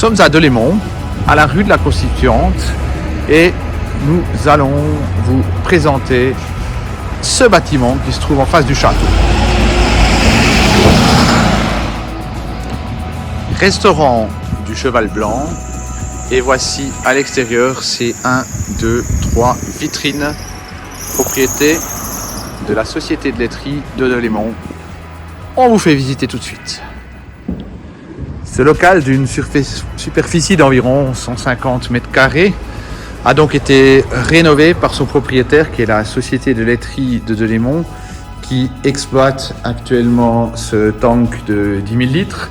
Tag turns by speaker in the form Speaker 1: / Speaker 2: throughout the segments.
Speaker 1: sommes à Delémont, à la rue de la Constituante, et nous allons vous présenter ce bâtiment qui se trouve en face du château. Restaurant du Cheval Blanc, et voici à l'extérieur ces 1, 2, 3 vitrines, propriété de la société de laiterie de Delémont. On vous fait visiter tout de suite. Ce local d'une superficie d'environ 150 mètres carrés a donc été rénové par son propriétaire qui est la société de laiterie de Delémont, qui exploite actuellement ce tank de 10 000 litres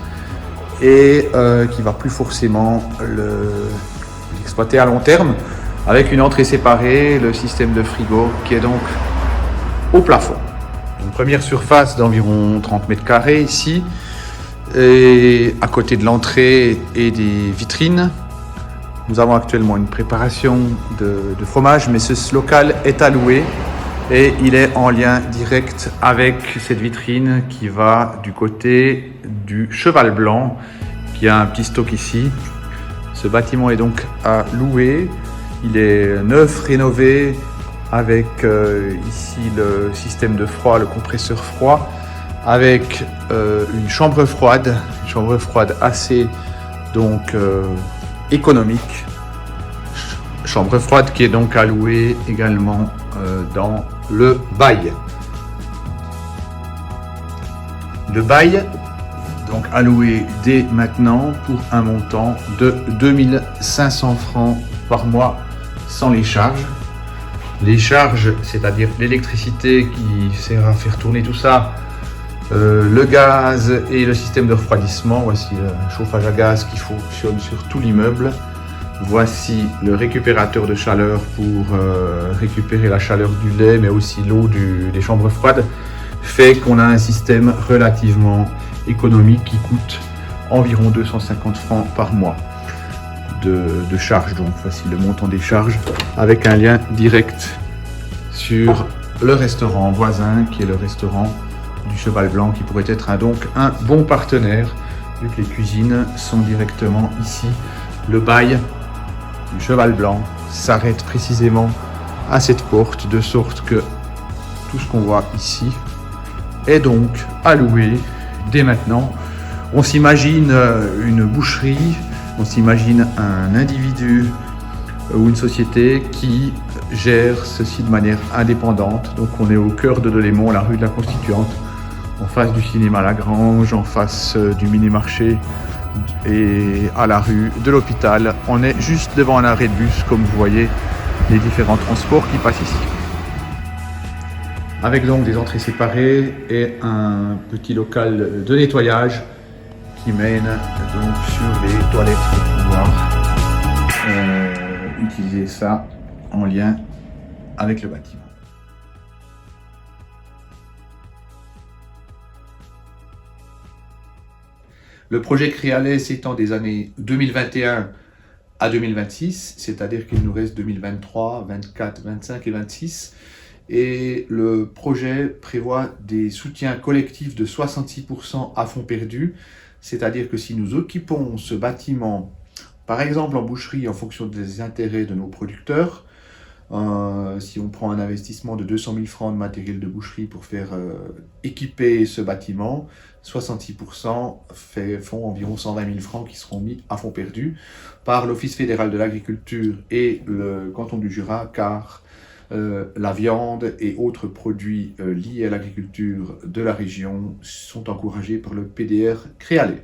Speaker 1: et qui va plus forcément l'exploiter à long terme avec une entrée séparée, le système de frigo qui est donc au plafond. Une première surface d'environ 30 mètres carrés ici, et à côté de l'entrée et des vitrines. Nous avons actuellement une préparation de fromage, mais ce local est à louer et il est en lien direct avec cette vitrine qui va du côté du Cheval Blanc, qui a un petit stock ici. Ce bâtiment est donc à louer. Il est neuf, rénové, avec ici le système de froid, le compresseur froid, avec une chambre froide assez donc économique. Chambre froide qui est donc allouée également dans le bail. Le bail donc alloué dès maintenant pour un montant de 2 500 francs par mois sans les charges. Les charges, c'est-à-dire l'électricité qui sert à faire tourner tout ça, le gaz et le système de refroidissement. Voici le chauffage à gaz qui fonctionne sur tout l'immeuble. Voici le récupérateur de chaleur pour récupérer la chaleur du lait, mais aussi l'eau des chambres froides, fait qu'on a un système relativement économique qui coûte environ 250 francs par mois de charges. Donc voici le montant des charges avec un lien direct sur le restaurant voisin qui est le restaurant du Cheval Blanc, qui pourrait être donc un bon partenaire vu que les cuisines sont directement ici. Le bail du Cheval Blanc s'arrête précisément à cette porte, de sorte que tout ce qu'on voit ici est donc à louer dès maintenant. On s'imagine une boucherie, on s'imagine un individu ou une société qui gère ceci de manière indépendante. Donc on est au cœur de Delémont, la rue de la Constituante, en face du cinéma Lagrange, en face du mini-marché et à la rue de l'hôpital. On est juste devant un arrêt de bus, comme vous voyez les différents transports qui passent ici. Avec donc des entrées séparées et un petit local de nettoyage qui mène donc sur les toilettes pour pouvoir utiliser ça en lien avec le bâtiment. Le projet Créalais s'étend des années 2021 à 2026, c'est-à-dire qu'il nous reste 2023, 24, 25 et 26. Et le projet prévoit des soutiens collectifs de 66% à fonds perdus, c'est-à-dire que si nous occupons ce bâtiment, par exemple en boucherie, en fonction des intérêts de nos producteurs, si on prend un investissement de 200 000 francs de matériel de boucherie pour faire équiper ce bâtiment, 66% font environ 120 000 francs qui seront mis à fonds perdus par l'Office fédéral de l'agriculture et le canton du Jura, car la viande et autres produits liés à l'agriculture de la région sont encouragés par le PDR Créalais.